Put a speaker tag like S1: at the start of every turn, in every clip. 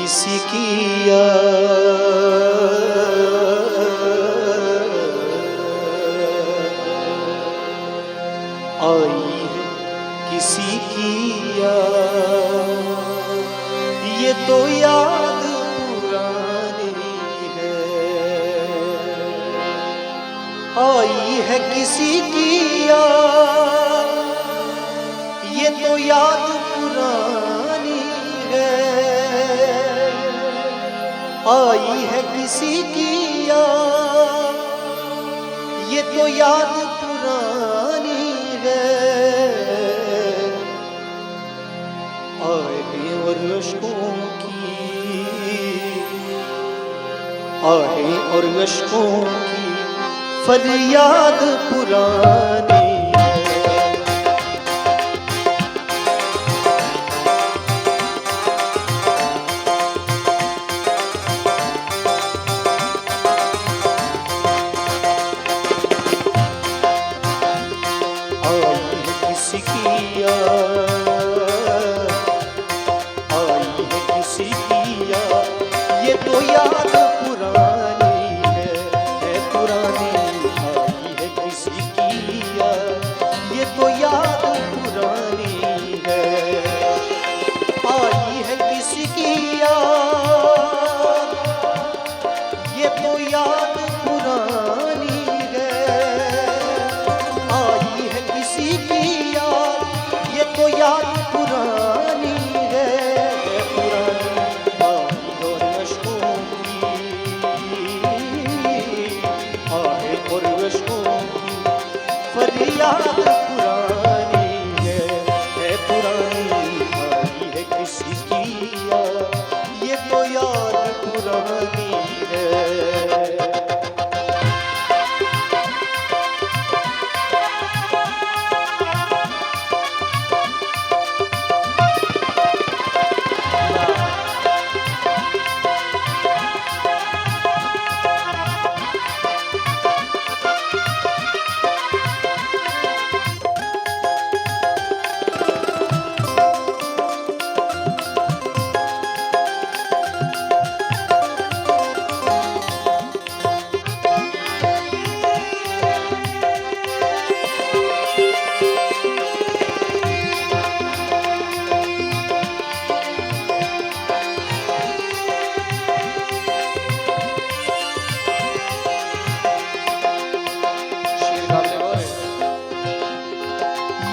S1: किसी की याद आई है, किसी की याद, ये तो याद पुरानी है। आई है किसी की याद, ये तो याद पुरानी है। आई है किसी की याद, ये तो याद पुरानी है। आहें और अश्कों की, आहें और अश्कों की फरियाद पुरानी। किसी की याद आई है, किसी की याद, ये तो याद पुरानी है पुरानी। आई है किसी की याद, ये तो याद पुरानी है। आई है किसी की याद, ये तो याद पुरानी है। आई है किसी की याद, ये तो याद पुरानी है पुरानी। आहें और अश्कों की, आहें और अश्कों की फरियाद पुरानी है पुरानी। आई है किसी की याद, ये तो याद पुरानी है।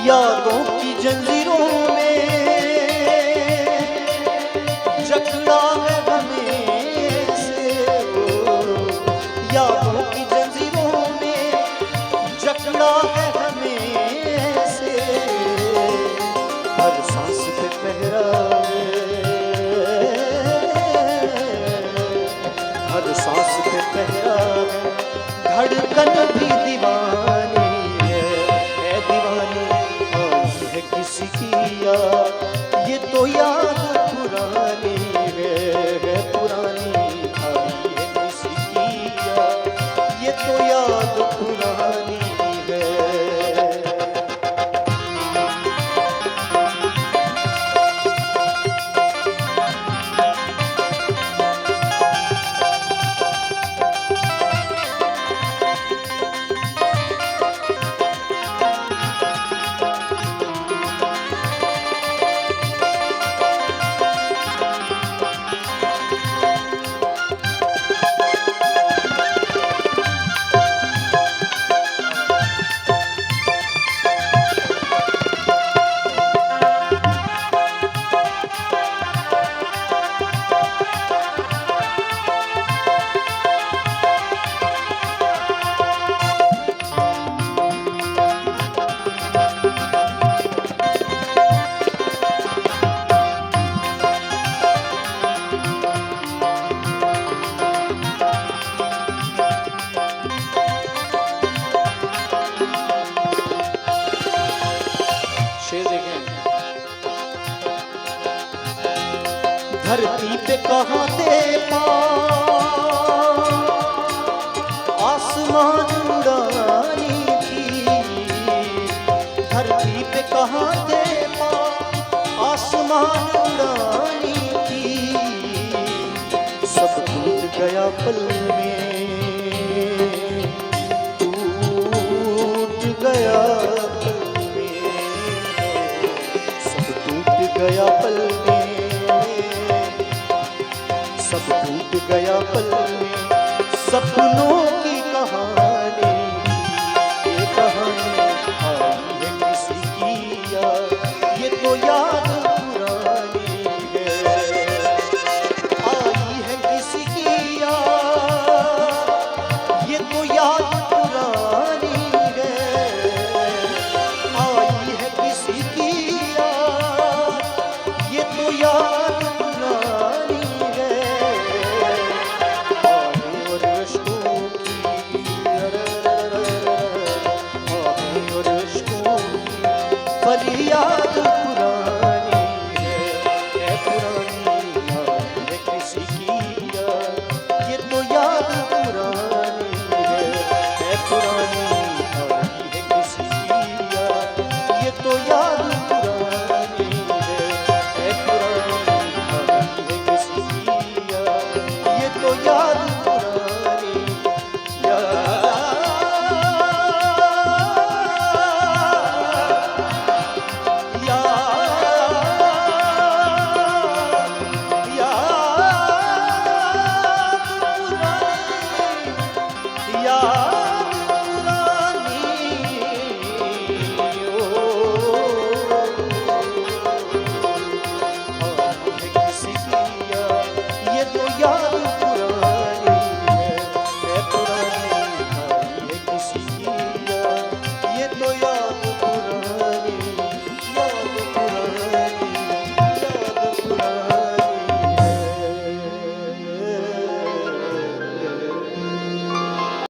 S1: यादों की जंजीरों में जकड़ा है हमें से, यादों की जंजीरों में जकड़ा है हमें से। हर सांस पे पहरा है, हर सांस पे पहरा है। धड़कन भी दीवानी है दीवानी। है किसी की याद, ये तो याद पुरानी है पुरानी। आई है किसी की याद, ये तो याद पुरानी है। धरती पे कहाँ दे पाँव आसमान उड़ानी थी। धरती पे कहाँ दे पाँव आसमान उड़ानी थी। गया पल में, टूट गया पल में, सब टूट गया पल में, सब टूट गया पल